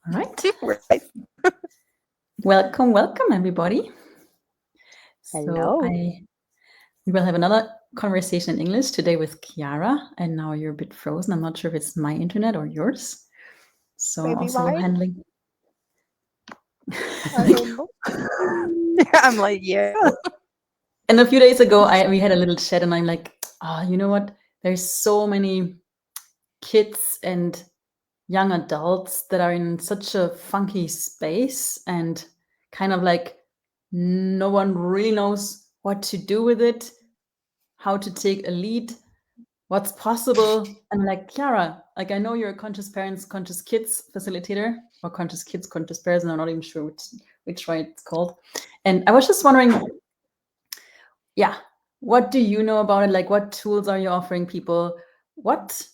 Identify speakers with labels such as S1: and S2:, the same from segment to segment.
S1: All right.
S2: Right.
S1: Welcome, welcome, everybody. So
S2: Hello.
S1: we will have another conversation in English today with Chiara. And now you're a bit frozen. I'm not sure if it's my internet or yours. So I'm
S2: Maybe
S1: also
S2: mine?
S1: handling.
S2: I
S1: Like,
S2: don't know. I'm like, yeah.
S1: and a few days ago, we had a little chat, and I'm like, oh, you know what? There's so many kids and young adults that are in such a funky space and kind of like no one really knows what to do with it, how to take a lead, what's possible. And like, Chiara, like I know you're a conscious parents, conscious kids facilitator, or conscious kids, conscious parents, and I'm not even sure which way it's called. And I was just wondering, yeah, what do you know about it? Like, what tools are you offering people? What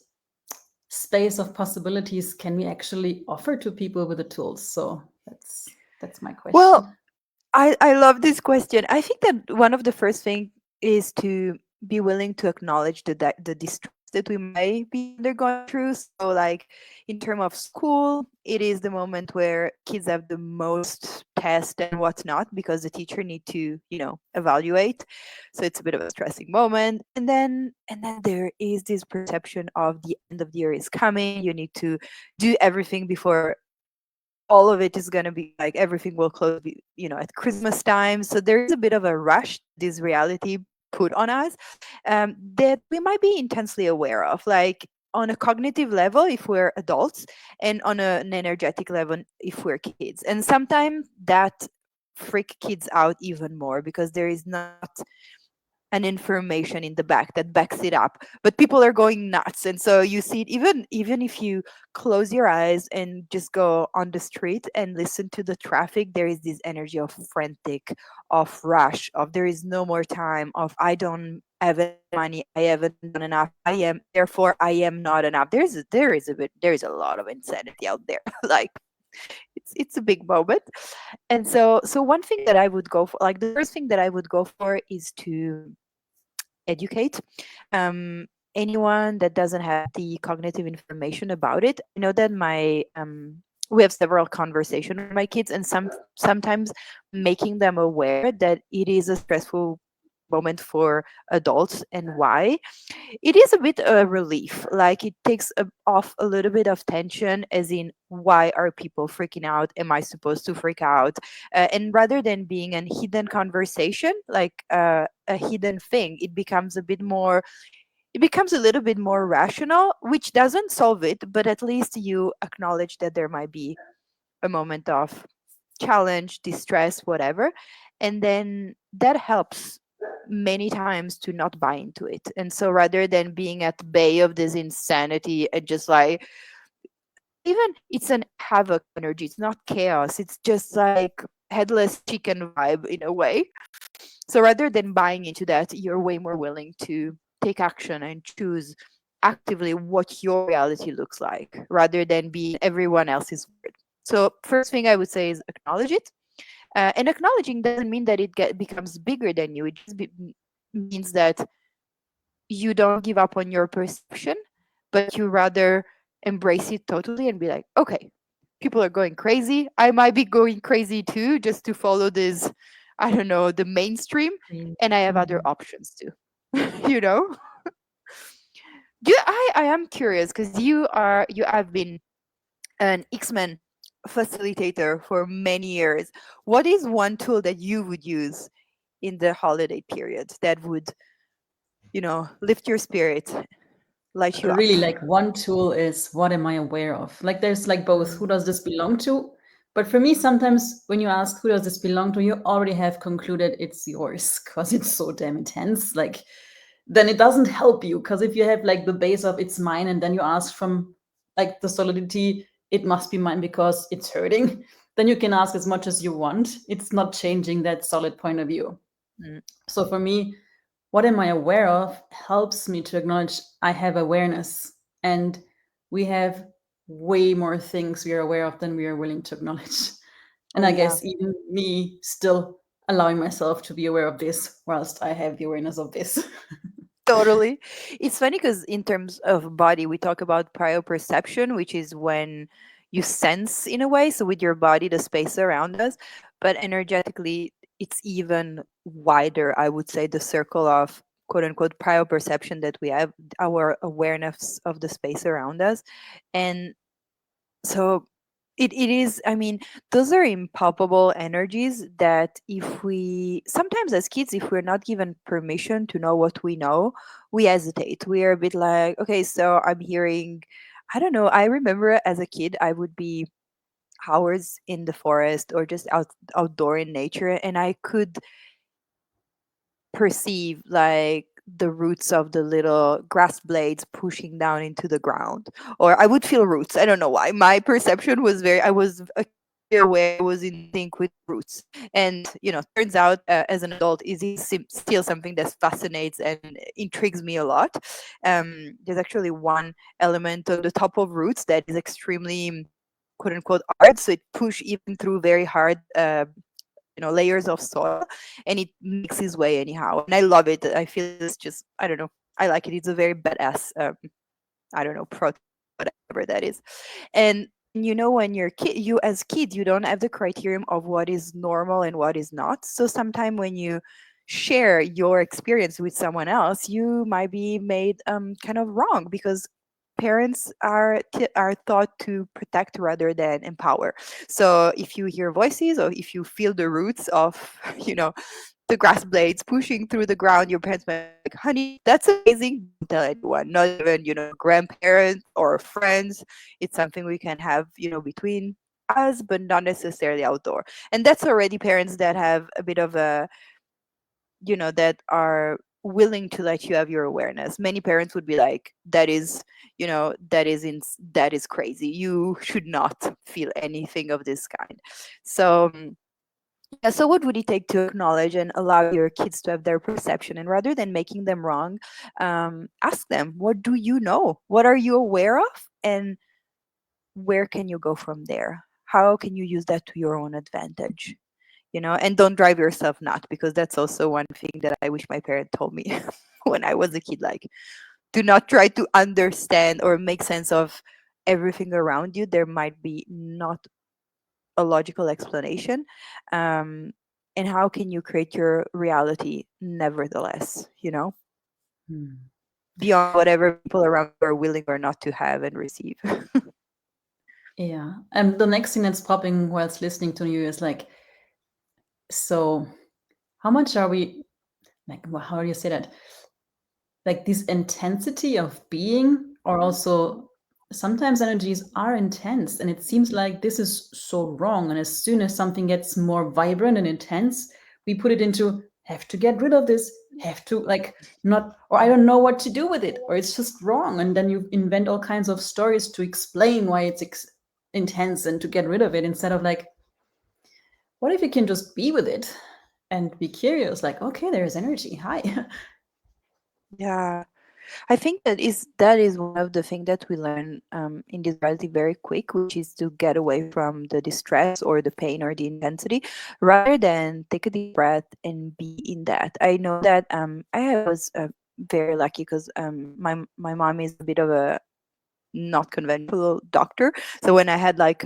S1: space of possibilities can we actually offer to people with the tools? So that's my
S2: Well,
S1: question.
S2: I love this question. I think that one of the first thing is to be willing to acknowledge the distress that we might be undergoing through. So, like in terms of school, it is the moment where kids have the most test and whatnot because the teacher need to, evaluate. So it's a bit of a stressing moment. And then there is this perception of the end of the year is coming. You need to do everything before all of it is going to be like everything will close at Christmas time. So there is a bit of a rush this reality put on us, that we might be intensely aware of, like on a cognitive level if we're adults, and on an energetic level if we're kids. And sometimes that freak kids out even more because there is not an information in the back that backs it up, but people are going nuts. And so you see it, even if you close your eyes and just go on the street and listen to the traffic, there is this energy of frantic, of rush, of there is no more time, of I don't have enough money, I haven't done enough, I am therefore I am not enough. There is a lot of insanity out there. Like it's a big moment. And so one thing that I would go for, like the first thing that I would go for, is to educate anyone that doesn't have the cognitive information about it. I know that my we have several conversations with my kids, and sometimes making them aware that it is a stressful moment for adults and why it is a bit a relief. Like it takes off a little bit of tension, as in why are people freaking out, am I supposed to freak out, and rather than being a hidden conversation, like a hidden thing, it becomes a little bit more rational, which doesn't solve it, but at least you acknowledge that there might be a moment of challenge, distress, whatever. And then that helps many times to not buy into it. And so rather than being at bay of this insanity and just like, even it's an havoc energy, it's not chaos, it's just like headless chicken vibe in a way. So rather than buying into that, you're way more willing to take action and choose actively what your reality looks like rather than being everyone else's word. So first thing I would say is acknowledge it. And acknowledging doesn't mean that becomes bigger than you. It just means that you don't give up on your perception, but you rather embrace it totally and be like, okay, people are going crazy. I might be going crazy too, just to follow this, I don't know, the mainstream. And I have other
S1: Mhm.
S2: options too. you know? I am curious because you have been an X-Men facilitator for many years. What is one tool that you would use in the holiday period that would, lift your spirit, light you up?
S1: Really, like one tool is what am I aware of? Like there's like both, who
S2: Mm.
S1: does this belong to? But for me, sometimes when you ask who does this belong to, you already have concluded it's yours because it's so damn intense. Like then it doesn't help you because if you have like the base of it's mine and then you ask from like the solidity, it must be mine because it's hurting, then you can ask as much as you want. It's not changing that solid point of view.
S2: Mm.
S1: So for me, what am I aware of helps me to acknowledge I have awareness. And we have way more things we are aware of than we are willing to acknowledge. And
S2: Oh
S1: I
S2: yeah.
S1: guess even me still allowing myself to be aware of this whilst I have the awareness of this.
S2: Totally. It's funny because in terms of body, we talk about prior perception, which is when you sense in a way, so with your body the space around us, but energetically it's even wider, I would say, the circle of quote unquote prior perception that we have, our awareness of the space around us. And so it is, I mean, those are impalpable energies that if we sometimes as kids, if we're not given permission to know what we know, we hesitate. We are a bit like, okay, so I'm hearing, I don't know, I remember as a kid I would be hours in the forest or just outdoor in nature, and I could perceive like the roots of the little grass blades pushing down into the ground, or I would feel roots. I don't know why my perception was very, I was acutely aware, I was in sync with roots. And turns out, as an adult, is still something that fascinates and intrigues me a lot. There's actually one element on the top of roots that is extremely quote unquote hard, so it push even through very hard layers of soil, and it makes his way anyhow, and I love it. I feel it's just, I don't know, I like it. It's a very badass, I don't know, prototype, whatever that is. And when you're kid, you as kid, you don't have the criterion of what is normal and what is not. So sometimes when you share your experience with someone else, you might be made kind of wrong, because parents are thought to protect rather than empower. So if you hear voices, or if you feel the roots of you know the grass blades pushing through the ground, your parents might be like, honey, that's amazing. Don't tell anyone, not even, grandparents or friends. It's something we can have, between us, but not necessarily outdoor. And that's already parents that have a bit of a, that are willing to let you have your awareness. Many parents would be like, that is crazy. You should not feel anything of this kind. So, yeah, so what would it take to acknowledge and allow your kids to have their perception? And rather than making them wrong, ask them, what do you know? What are you aware of? And where can you go from there? How can you use that to your own advantage? And don't drive yourself nuts, because that's also one thing that I wish my parent told me when I was a kid. Like, do not try to understand or make sense of everything around you. There might be not a logical explanation. um, and how can you create your reality nevertheless,
S1: Hmm.
S2: beyond whatever people around you are willing or not to have and receive.
S1: Yeah. And the next thing that's popping whilst listening to you is like, so how much are we like, how do you say that? Like this intensity of being, or also sometimes energies are intense and it seems like this is so wrong. And as soon as something gets more vibrant and intense, we put it into have to get rid of this, have to like not, or I don't know what to do with it, or it's just wrong. And then you invent all kinds of stories to explain why it's intense and to get rid of it, instead of like, what if you can just be with it and be curious, like, okay, there's energy. Hi.
S2: Yeah, I think that is one of the things that we learn in this reality very quick, which is to get away from the distress or the pain or the intensity, rather than take a deep breath and be in that. I know that I was very lucky, because my mom is a bit of a not conventional doctor. So when I had like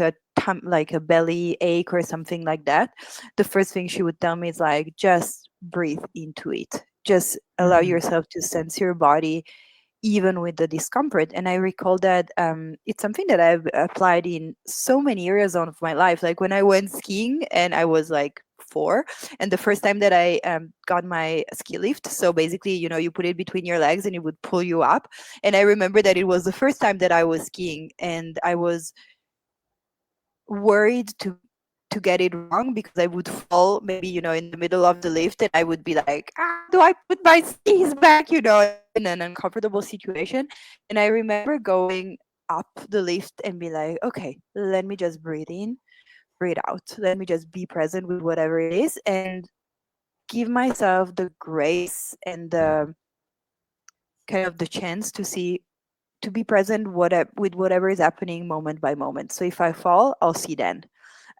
S2: like a belly ache or something like that, the first thing she would tell me is like, just breathe into it. Just allow
S1: Mhm.
S2: yourself to sense your body, even with the discomfort. And I recall that it's something that I've applied in so many areas of my life. Like when I went skiing and I was like 4, and the first time that I got my ski lift, so basically, you put it between your legs and it would pull you up. And I remember that it was the first time that I was skiing, and I was worried to get it wrong, because I would fall maybe, in the middle of the lift, and I would be like, do I put my skis back, and be in an uncomfortable situation. And I remember going up the lift and be like, okay, let me just breathe in, breathe out. Let me just be present with whatever it is, and give myself the grace and the kind of the chance to be present with whatever is happening moment by moment. So if I fall, I'll see then.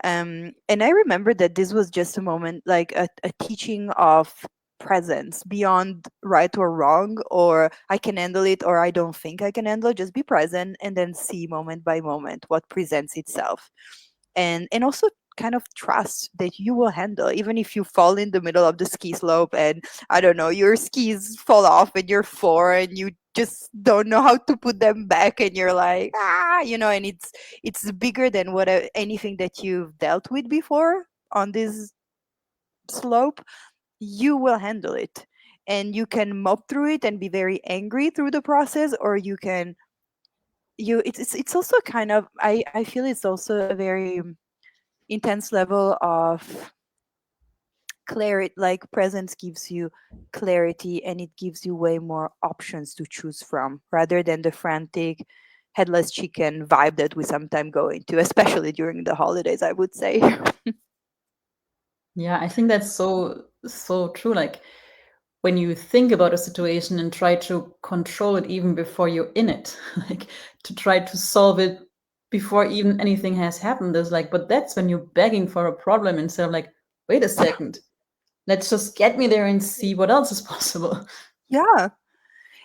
S2: And I remember that this was just a moment, like a teaching of presence beyond right or wrong, or I can handle it or I don't think I can handle it. Just be present and then see moment by moment what presents itself. And also kind of trust that you will handle, even if you fall in the middle of the ski slope and I don't know, your skis fall off and you're four and you just don't know how to put them back and you're like, and it's bigger than anything that you've dealt with before on this slope. You will handle it, and you can mop through it and be very angry through the process, or you can you it's also kind of, I feel it's also a very intense level of clarity. Like presence gives you clarity, and it gives you way more options to choose from rather than the frantic headless chicken vibe that we sometimes go into, especially during the holidays, I would say.
S1: Yeah, I think that's so true. Like when you think about a situation and try to control it even before you're in it, like to try to solve it before even anything has happened, is like, but that's when you're begging for a problem instead of like, wait a second, let's just get me there and see what else is possible.
S2: Yeah.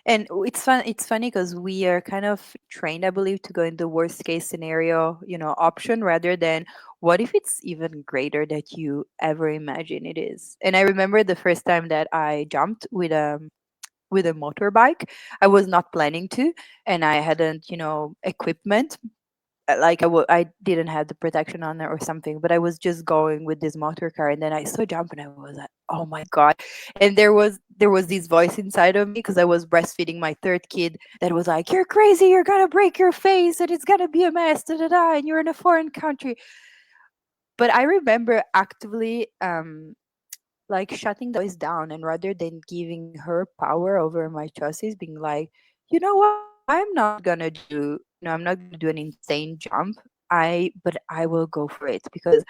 S2: And it's funny because we are kind of trained, I believe, to go in the worst case scenario, option, rather than what if it's even greater that you ever imagine it is. And I remember the first time that I jumped with a motorbike. I was not planning to, and I hadn't, equipment. Like I didn't have the protection on it or something, but I was just going with this motor car, and then I saw jump, and I was like, oh my god. And there was this voice inside of me, because I was breastfeeding my third kid, that was like, you're crazy, you're gonna break your face and it's gonna be a mess, da, da, da, and you're in a foreign country. But I remember actively like shutting the voice down, and rather than giving her power over my choices, being like, you know what, I'm not gonna do an insane jump. But I will go for it, because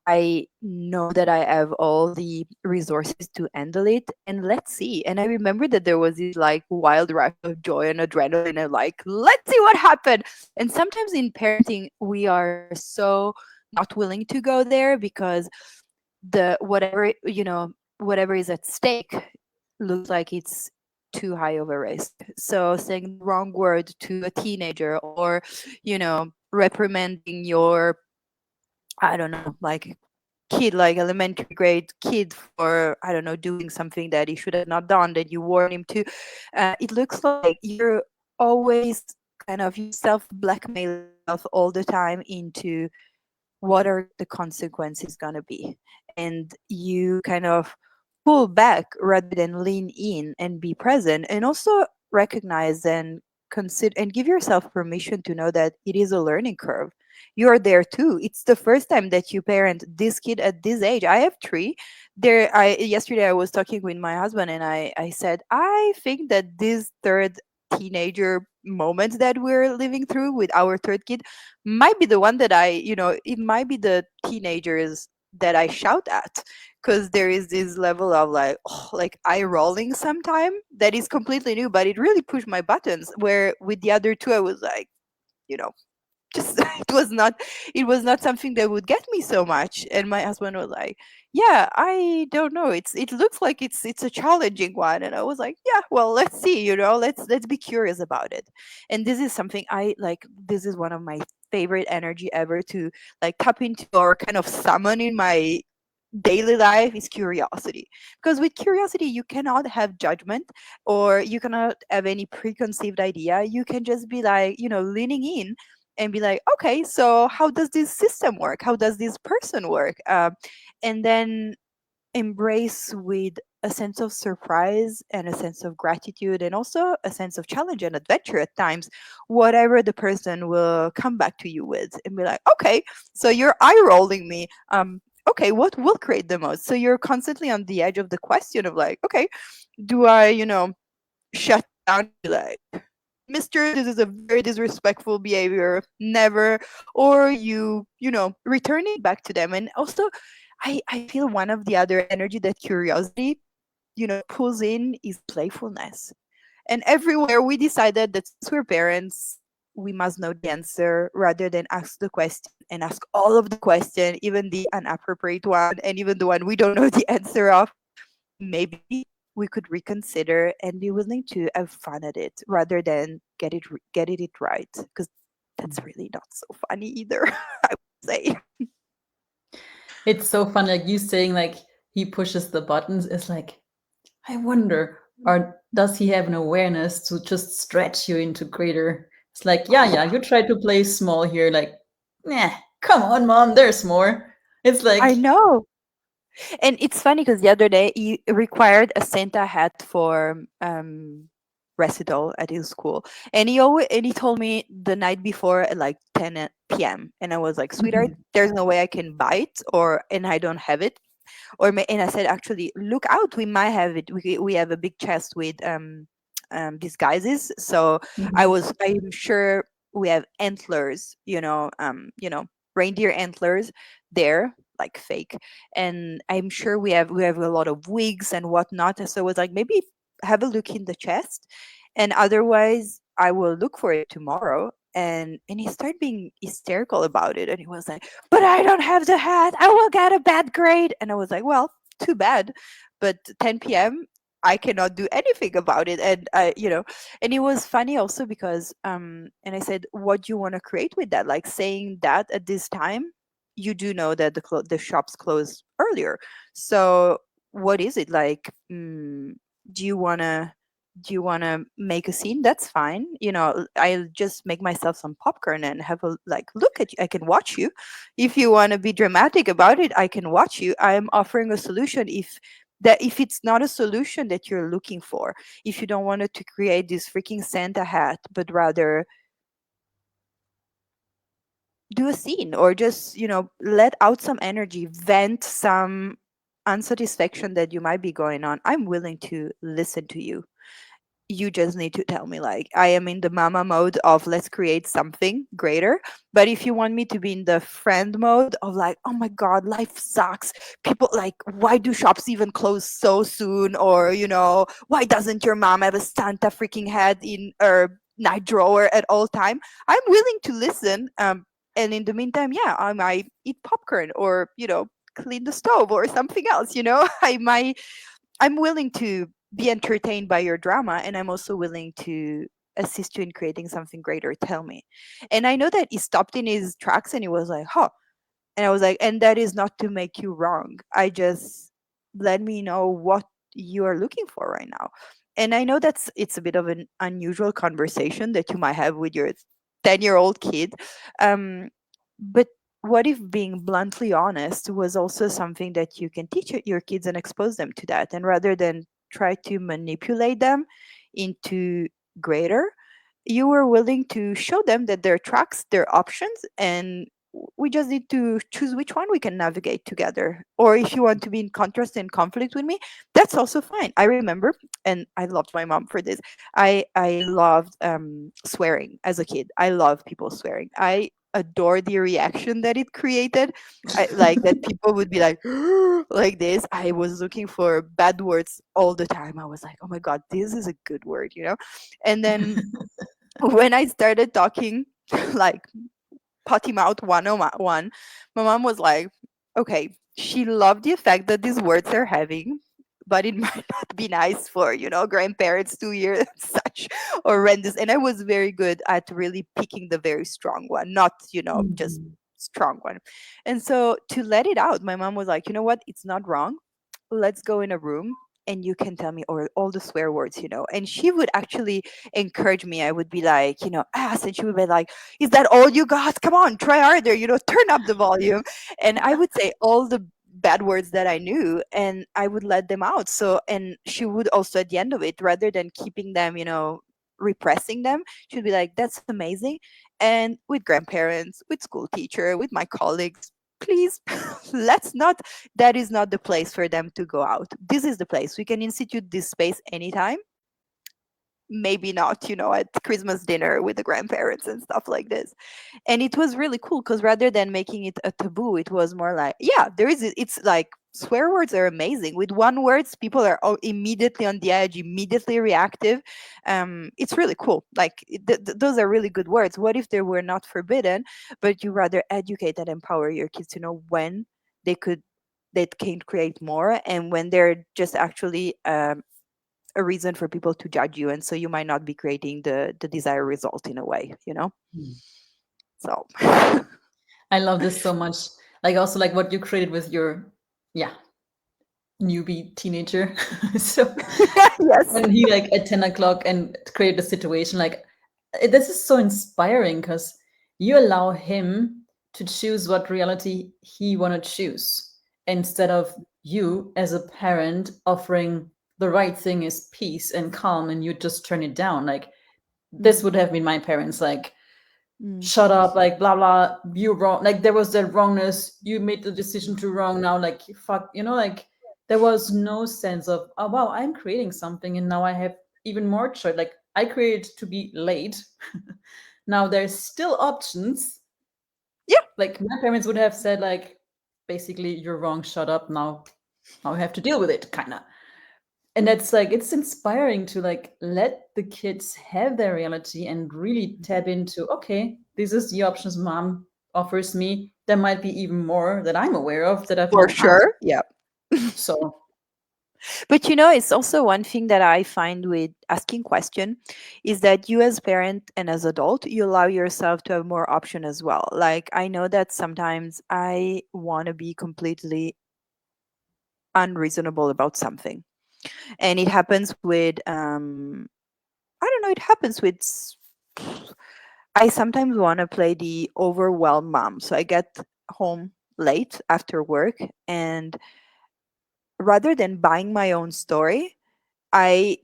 S2: I know that I have all the resources to handle it, and let's see. And I remember that there was this like wild rush of joy and adrenaline, and like, let's see what happened. And sometimes in parenting, we are so not willing to go there, because the whatever is at stake looks like it's too high of a risk. So saying the wrong word to a teenager, or reprimanding your, I don't know, like kid, like elementary grade kid, for, I don't know, doing something that he should have not done, that you warn him to, it looks like you're always kind of, you self blackmail yourself all the time into what are the consequences going to be, and you kind of pull back rather than lean in and be present, and also recognize and consider and give yourself permission to know that it is a learning curve. You're there too. It's the first time that you parent this kid at this age. I have three. I yesterday I was talking with my husband, and I said, I think that this third teenager moment that we're living through with our third kid might be the one that it might be the teenagers that I shout at, because there is this level of like, like eye rolling sometime that is completely new, but it really pushed my buttons. Where with the other two, I was like, you know, just it was not something that would get me so much. And my husband was like, yeah, I don't know, it looks like it's a challenging one. And I was like, yeah, well, let's see, let's be curious about it. And this is something I like, this is one of my favorite energy ever to like tap into, or kind of summon in my daily life, is curiosity. Because with curiosity you cannot have judgment, or you cannot have any preconceived idea. You can just be like, leaning in and be like, okay, so how does this system work, how does this person work, and then embrace with a sense of surprise and a sense of gratitude, and also a sense of challenge and adventure at times, whatever the person will come back to you with, and be like, okay, so you're eye rolling me, okay, what will create the most? So you're constantly on the edge of the question of like, okay, do I shut down and be like, Mister, this is a very disrespectful behavior, never, or returning back to them. And also, I feel one of the other energy that curiosity, pulls in, is playfulness. And everywhere we decided that since we're parents, we must know the answer rather than ask the question and ask all of the question, even the inappropriate one, and even the one we don't know the answer of. maybe we could reconsider and be willing to have fun at it rather than get it right, because that's really not so funny either. I would say.
S1: It's so fun, like you saying like he pushes the buttons is like, I wonder, or does he have an awareness to just stretch you into greater? It's like, yeah, yeah, you try to play small here, like, nah, come on, mom, there's more. It's like,
S2: I know. And it's funny because the other day he required a Santa hat for recital at his school, and he told me the night before at like 10 p.m. And I was like, sweetheart,
S1: mhm,
S2: there's no way I can buy it, or and I don't have it, and I said, actually, look out, we might have it. We have a big chest with disguises, so
S1: mhm,
S2: I'm sure we have antlers, reindeer antlers there, like fake, and I'm sure we have a lot of wigs and whatnot. So it was like, maybe have a look in the chest, and otherwise I will look for it tomorrow. And he started being hysterical about it, and he was like, but I don't have the hat, I will get a bad grade. And I was like, well, too bad, but 10 p.m., I cannot do anything about it. And and it was funny also because and I said, what do you want to create with that, like saying that at this time, you do know that the shops close earlier. So what is it like? Do you want to make a scene? That's fine. I'll just make myself some popcorn and have a like look at you. I can watch you. If you want to be dramatic about it, I can watch you. I'm offering a solution. If it's not a solution that you're looking for, if you don't want it to create this freaking Santa hat, but rather do a scene, or just let out some energy, vent some unsatisfaction that you might be going on, I'm willing to listen to you. You just need to tell me, like, I am in the mama mode of let's create something greater. But if you want me to be in the friend mode of like, oh my god, life sucks, people, like, why do shops even close so soon, or why doesn't your mom have a Santa freaking head in her night drawer at all time, I'm willing to listen. And in the meantime, yeah, I might eat popcorn, or clean the stove or something else. I'm willing to be entertained by your drama, and I'm also willing to assist you in creating something greater. Tell me. And I know that he stopped in his tracks and he was like, huh. And I was like, and that is not to make you wrong. I just let me know what you are looking for right now. And I know it's a bit of an unusual conversation that you might have with your 10-year-old kid. Um, but what if being bluntly honest was also something that you can teach your kids and expose them to that? And rather than try to manipulate them into greater, you were willing to show them that there are tracks, there are options, and we just need to choose which one we can navigate together. Or if you want to be in contrast and conflict with me, that's also fine. I remember, and I loved my mom for this. I loved swearing as a kid. I love people swearing. I adore the reaction that it created. I like that people would be like like this. I was looking for bad words all the time. I was like, oh my god, this is a good word. And then when I started talking like potty mouth 101, my mom was like, okay, she loved the effect that these words are having, but it might not be nice for, grandparents to hear such horrendous. And I was very good at really picking the very strong one, not, just
S1: mhm.
S2: strong one. And so to let it out, my mom was like, you know what? It's not wrong, let's go in a room and you can tell me all the swear words. And she would actually encourage me. I would be like, ass, and she would be like, is that all you got? Come on, try harder, turn up the volume. And I would say all the bad words that I knew, and I would let them out. So, and she would also, at the end of it, rather than keeping them, repressing them, she'd be like, that's amazing. And with grandparents, with school teacher, with my colleagues, please, let's not, that is not the place for them to go out. This is the place. We can institute this space anytime. Maybe not, at Christmas dinner with the grandparents and stuff like this. And it was really cool because rather than making it a taboo, it was more like, yeah, it's like swear words are amazing. With one words, people are immediately on the edge, immediately reactive. It's really cool. Like those are really good words. What if they were not forbidden, but you rather educate and empower your kids to know when they could that can create more, and when they're just actually a reason for people to judge you, and so you might not be creating the desired result in a way, you know.
S1: Mm.
S2: So
S1: I love this so much. Like also like what you created with your yeah newbie teenager. So
S2: yes.
S1: when he like at 10 o'clock and create a situation like this is so inspiring because you allow him to choose what reality he want to choose instead of you as a parent offering the right thing is peace and calm and you just turn it down like this
S2: Mm,
S1: would have been my parents like
S2: mm.
S1: shut up like blah blah you wrong like there was that wrongness you made the decision too wrong now like fuck like there was no sense of oh wow I'm creating something and now I have even more choice like I created to be late now there's still options
S2: Yeah,
S1: like my parents would have said like basically you're wrong shut up now I have to deal with it kind of and that's like it's inspiring to like let the kids have their reality and really tap into okay this is the options mom offers me there might be even more that I'm aware of that I've
S2: for
S1: not asked
S2: sure. Yeah.
S1: so
S2: But you know, it's also one thing that I find with asking question is that you as parent and as adult, you allow yourself to have more option as well. Like I know that sometimes I want to be completely unreasonable about something. And it happens with I don't know, it happens with I sometimes want to play the overwhelmed mom. So I get home late after work, and rather than buying my own story, I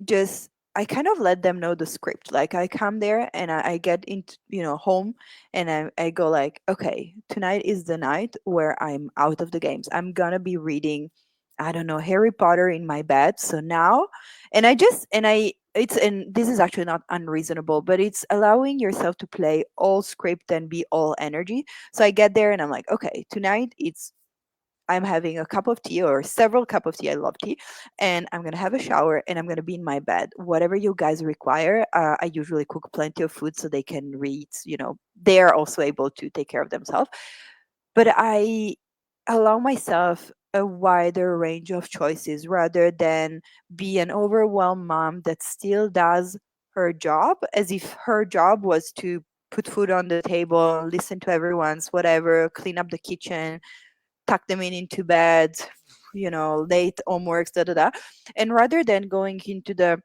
S2: kind of let them know the script. Like I come there and I get into home, and I go like, okay, tonight is the night where I'm out of the games. I'm gonna be reading, I don't know, Harry Potter in my bed. So now, and I just and I it's and this is actually not unreasonable, but it's allowing yourself to play all script and be all energy. So I get there and I'm like, okay, tonight I'm having a cup of tea or several cup of tea. I love tea, and I'm gonna have a shower and I'm gonna be in my bed. Whatever you guys require, I usually cook plenty of food so they can read. They are also able to take care of themselves. But I allow myself a wider range of choices rather than be an overwhelmed mom that still does her job as if her job was to put food on the table, listen to everyone's whatever, clean up the kitchen, tuck them into bed, late homeworks, da da da. And rather than going into the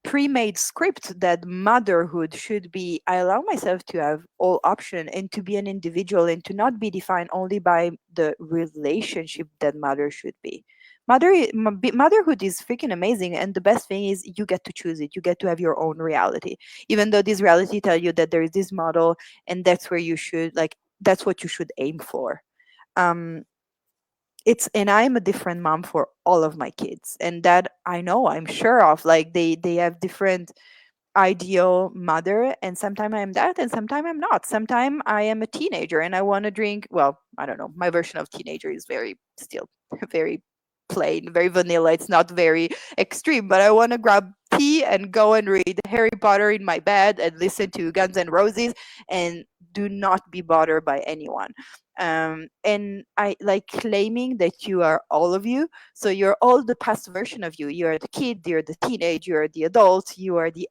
S2: pre-made script that motherhood should be, I allow myself to have all option and to be an individual and to not be defined only by the relationship that mother should be. Motherhood is freaking amazing, and the best thing is you get to choose it. You get to have your own reality, even though this reality tell you that there is this model and that's where you should that's what you should aim for. um it's and I'm a different mom for all of my kids, and that I know, I'm sure of, like they have different ideal mother, and sometimes I'm that and sometimes I'm not. Sometimes I am a teenager and I want to drink, well, I don't know, my version of teenager is very still very plain, very vanilla. It's not very extreme, but I want to grab tea and go and read Harry Potter in my bed and listen to Guns N' Roses and do not be bothered by anyone. And I like claiming that you are all of you. So you're all the past version of you. You're the kid, you're the teenage, you're the adult, you are the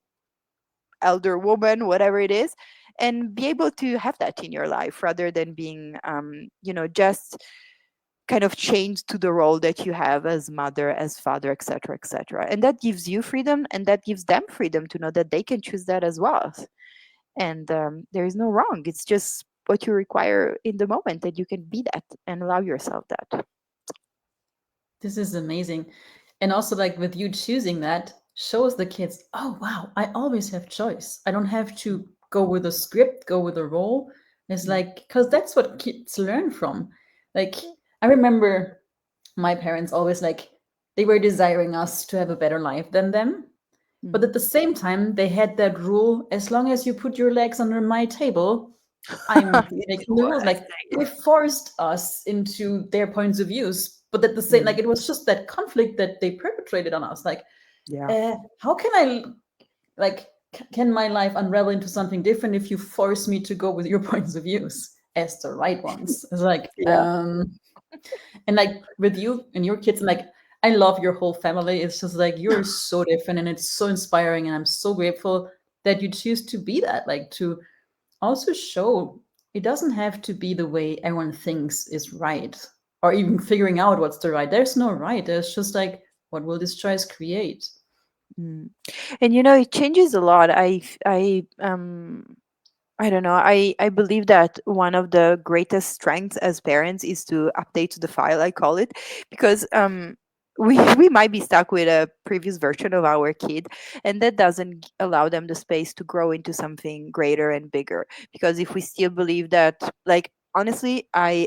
S2: elder woman, whatever it is, and be able to have that in your life rather than being, just kind of chained to the role that you have as mother, as father, etc., etc. And that gives you freedom, and that gives them freedom to know that they can choose that as well. And there is no wrong. It's just what you require in the moment, that you can be that and allow yourself that.
S1: this is amazing and also like with you choosing that shows the kids oh wow I always have choice I don't have to go with a script go with a role it's
S2: Mm.
S1: like because that's what kids learn from like
S2: Yeah.
S1: I remember my parents always like they were desiring us to have a better life than them but
S2: Mm.
S1: at the same time they had that rule as long as you put your legs under my table I'm
S2: It's
S1: making the rules
S2: what I
S1: like
S2: say.
S1: they forced us into their points of views but at the same
S2: Mm.
S1: like it was just that conflict that they perpetrated on us like
S2: Yeah.
S1: how can I like can my life unravel into something different if you force me to go with your points of views as the right ones it's like
S2: Yeah.
S1: And like with you and your kids, and like I love your whole family. It's just like you're so different and it's so inspiring. And I'm so grateful that you choose to be that, like to also show it doesn't have to be the way everyone thinks is right, or even figuring out what's the right. There's no right. There's just like, what will this choice create?
S2: Mm. And you know, it changes a lot. I don't know. I believe that one of the greatest strengths as parents is to update the file, I call it, because we might be stuck with a previous version of our kid, and that doesn't allow them the space to grow into something greater and bigger. Because if we still believe that, like, honestly, I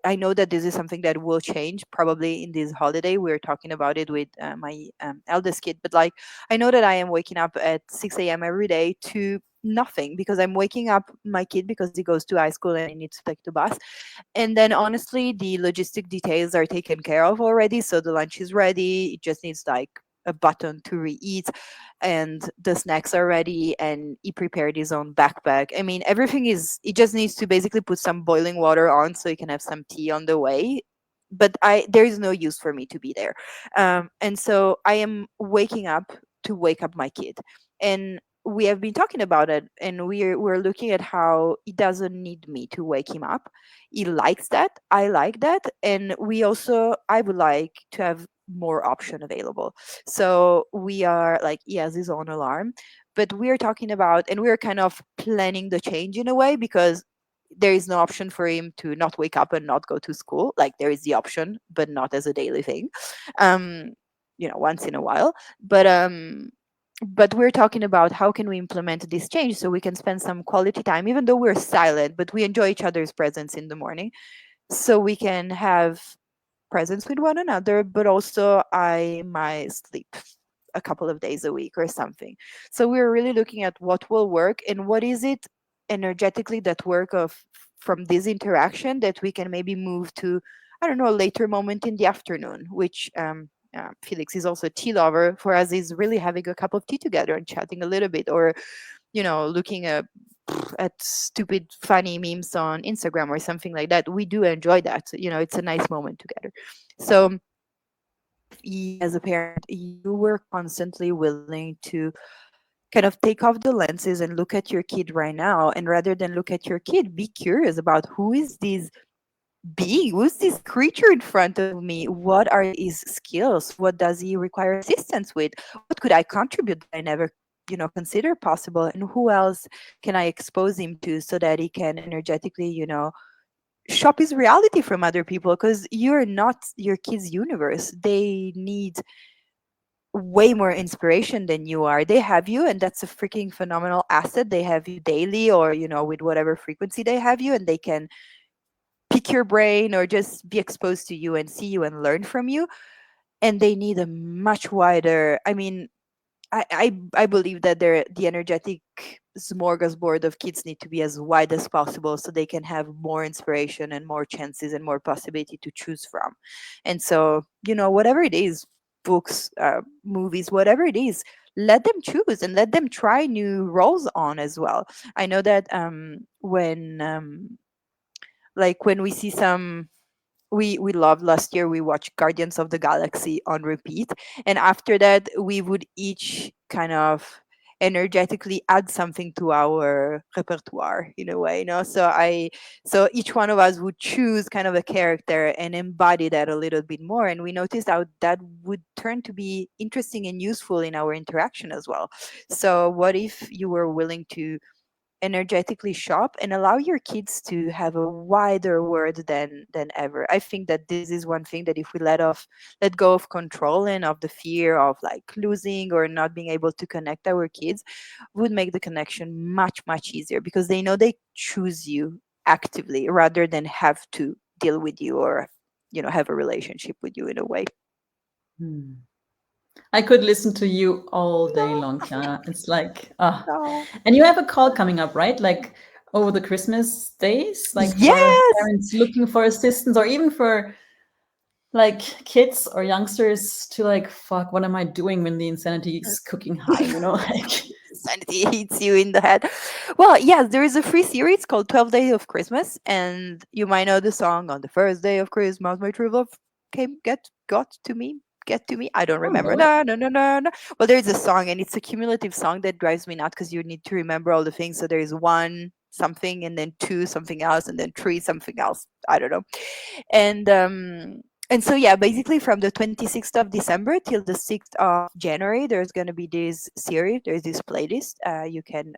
S2: know that this is something that will change probably in this holiday. We're talking about it with my eldest kid, but like, I know that I am waking up at 6 a.m. every day to nothing, because I'm waking up my kid because he goes to high school and he needs to take the bus. And then honestly, the logistic details are taken care of already. So the lunch is ready. It just needs like a button to re-eat, and the snacks are ready, and he prepared his own backpack. I mean, everything is, he just needs to basically put some boiling water on so he can have some tea on the way. But I there is no use for me to be there. And so I am waking up to wake up my kid. And we have been talking about it, and we're looking at how he doesn't need me to wake him up. He likes that, I like that, and we also, I would like to have more option available. So we are like, he has his own alarm, but we're talking about, and we're kind of planning the change in a way, because there is no option for him to not wake up and not go to school. Like, there is the option, but not as a daily thing. um Once in a while. But we're talking about how can we implement this change so we can spend some quality time, even though we're silent, but we enjoy each other's presence in the morning, so we can have presence with one another, but also I might sleep a couple of days a week or something. So we're really looking at what will work, and what is it energetically that work of from this interaction that we can maybe move to, I don't know, a later moment in the afternoon, which Felix is also a tea lover. For us, is really having a cup of tea together and chatting a little bit, or looking at stupid funny memes on Instagram or something like that. We do enjoy that. It's a nice moment together. So if you, as a parent, you were constantly willing to kind of take off the lenses and look at your kid right now, and rather than look at your kid, be curious about who is this being, who's this creature in front of me, what are his skills, what does he require assistance with, what could I contribute that I never consider possible, and who else can I expose him to so that he can energetically shop his reality from other people, because you're not your kid's universe. They need way more inspiration than you are. They have you, and that's a freaking phenomenal asset. They have you daily, or with whatever frequency they have you, and they can pick your brain or just be exposed to you and see you and learn from you. And they need a much wider, I mean, I believe that the energetic smorgasbord of kids need to be as wide as possible, so they can have more inspiration and more chances and more possibility to choose from. And so, whatever it is, books, movies, whatever it is, let them choose and let them try new roles on as well. I know that when we see some, we loved last year, we watched Guardians of the Galaxy on repeat, and after that we would each kind of energetically add something to our repertoire in a way, so each one of us would choose kind of a character and embody that a little bit more, and we noticed how that would turn to be interesting and useful in our interaction as well. So what if you were willing to energetically shop and allow your kids to have a wider world than ever? I think that this is one thing that if we let go of control and of the fear of like losing or not being able to connect our kids, would make the connection much much easier, because they know they choose you actively rather than have to deal with you or have a relationship with you in a way.
S1: Hmm. I could listen to you all day
S2: No,
S1: long, Kiana. It's like, ah.
S2: no.
S1: And you have a call coming up, right? Like over the Christmas days, like for
S2: Yes.
S1: parents looking for assistance, or even for like kids or youngsters to like, fuck, what am I doing when the insanity is cooking high? Like,
S2: insanity hits you in the head. Well, yes, there is a free series called 12 Days of Christmas, and you might know the song "On the First Day of Christmas, My True Love came got to me." Get to me. I don't
S1: I don't
S2: remember.
S1: know it.
S2: No, no, no, no, no. Well, there is a song, and it's a cumulative song that drives me nuts because you need to remember all the things. So there is one something, and then two something else, and then three something else. I don't know. And so yeah, basically from the 26th of December till the 6th of January, there's going to be this series. There's this playlist. You can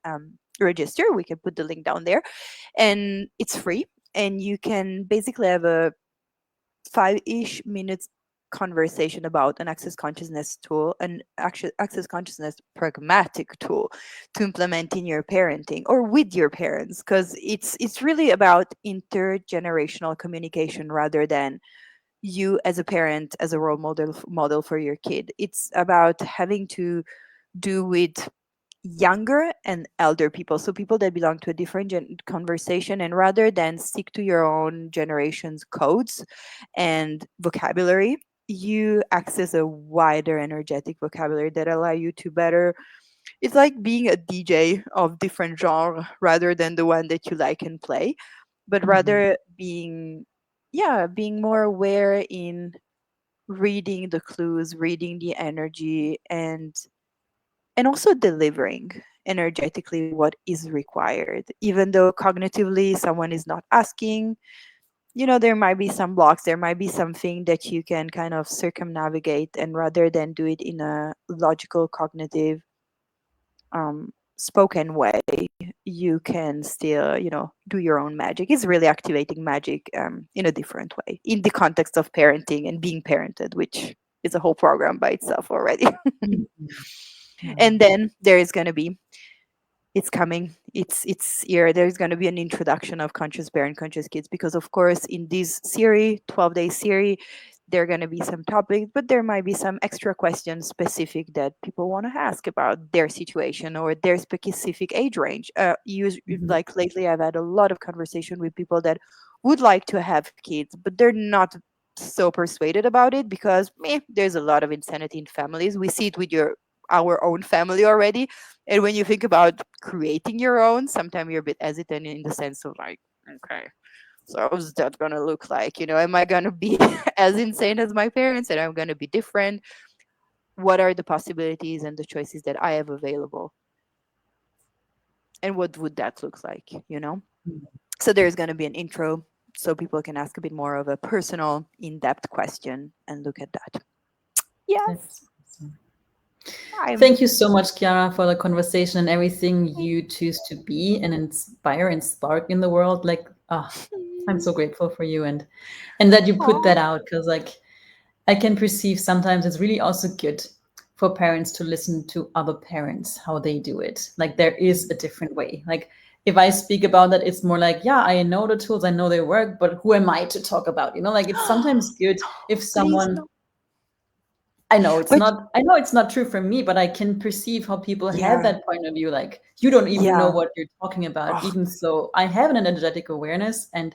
S2: register. We can put the link down there, and it's free. And you can basically have a 5-ish minutes conversation about an access consciousness tool, an access consciousness pragmatic tool to implement in your parenting or with your parents, because it's really about intergenerational communication rather than you as a parent as a role model for your kid. It's about having to do with younger and elder people, so people that belong to a different conversation, and rather than stick to your own generation's codes and vocabulary, you access a wider energetic vocabulary that allow you to better, it's like being a DJ of different genre rather than the one that you like and play, but
S1: Mhm.
S2: rather being, yeah, being more aware in reading the clues, reading the energy, and also delivering energetically what is required. Even though cognitively someone is not asking, there might be some blocks, there might be something that you can kind of circumnavigate, and rather than do it in a logical, cognitive, spoken way, you can still, do your own magic. It's really activating magic in a different way in the context of parenting and being parented, which is a whole program by itself already.
S1: Mhm. Wow.
S2: And then there is going to be, it's coming, it's here, there's going to be an introduction of conscious parent, conscious kids, because of course in this series, 12-day series, there are going to be some topics, but there might be some extra questions specific that people want to ask about their situation or their specific age range.
S1: Mhm.
S2: Like lately I've had a lot of conversation with people that would like to have kids, but they're not so persuaded about it because there's a lot of insanity in families. We see it with our own family already. And when you think about creating your own, sometimes you're a bit hesitant in the sense of like, okay, so how's that gonna look like? Am I gonna be as insane as my parents, and I'm gonna be different? What are the possibilities and the choices that I have available? And what would that look like?
S1: Mhm.
S2: So there's gonna be an intro so people can ask a bit more of a personal, in-depth question and look at that. Yes,
S1: That's awesome.
S2: I'm
S1: Thank you so much, Chiara, for the conversation and everything you choose to be and inspire and spark in the world. Like, I'm so grateful for you and that you put that out because like I can perceive sometimes it's really also good for parents to listen to other parents how they do it. Like there is a different way. Like if I speak about that, it's more like, yeah, I know the tools, I know they work, but who am I to talk about? Like it's sometimes good if
S2: please
S1: someone
S2: no. But
S1: I know it's not true for me, but I can perceive how people have
S2: yeah,
S1: that point of view. Like you don't even know
S2: yeah.
S1: what you're talking about,
S2: Oh,
S1: even so I have an energetic awareness and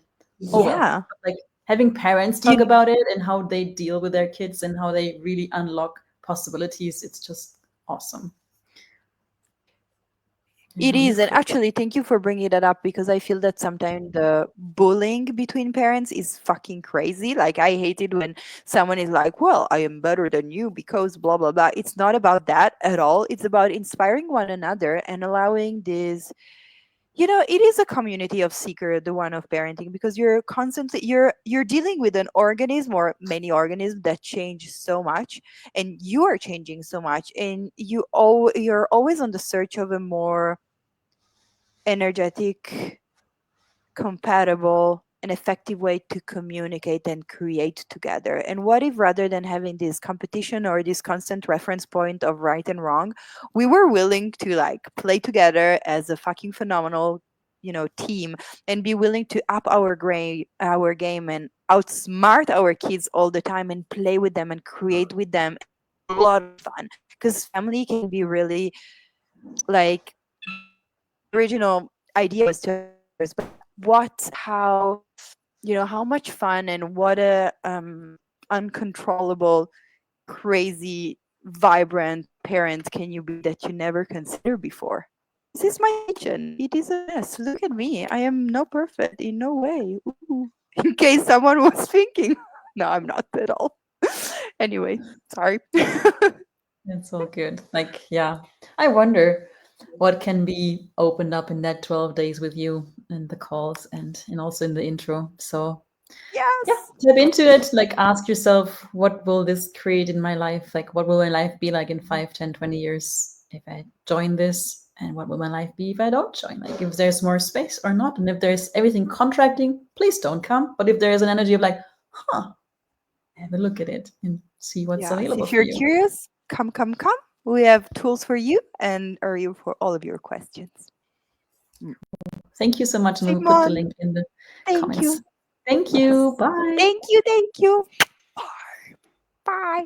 S1: oh well.
S2: yeah.
S1: But like having parents talk
S2: You
S1: about it and how they deal with their kids and how they really unlock possibilities, it's just awesome.
S2: It
S1: You're
S2: is, and
S1: crazy.
S2: actually, thank you for bringing that up because I feel that sometimes the bullying between parents is fucking crazy. Like, I hate it when someone is like, "Well, I am better than you because blah blah blah." It's not about that at all. It's about inspiring one another and allowing this. It is a community of seeker, the one of parenting, because you're dealing with an organism or many organisms that change so much, and you are changing so much, and you're always on the search of a more energetic, compatible, and effective way to communicate and create together. And what if rather than having this competition or this constant reference point of right and wrong, we were willing to like play together as a fucking phenomenal, team, and be willing to up our game and outsmart our kids all the time and play with them and create with them and have a lot of fun, because family can be really like the original idea was to have members, but how much fun and what a uncontrollable, crazy, vibrant parent can you be that you never considered before? This is my kitchen. It is a mess. Look at me. I am no perfect in no way. Ooh. In case someone was thinking, no, I'm not at all. Anyway, sorry.
S1: It's all good. Like, yeah, I wonder what can be opened up in that 12 days with you and the calls and also in the intro. So yeah,
S2: Yes.
S1: tap into it. Like, ask yourself, what will this create in my life? Like, what will my life be like in 5, 10, 20 years if I join this? And what will my life be if I don't join? Like, if there's more space or not. And if there's everything contracting, please don't come. But if there's an energy of like, huh, have a look at it and see what's
S2: Yes.
S1: available
S2: If
S1: for
S2: you're
S1: you.
S2: curious, come, come, come. We have tools for you and are you for all of your questions. Mm.
S1: Thank you so much. And we will put the
S2: Simon,
S1: link in the
S2: thank
S1: comments.
S2: you.
S1: Thank
S2: Yes.
S1: you. Bye.
S2: Thank you. Thank you. Bye. Bye.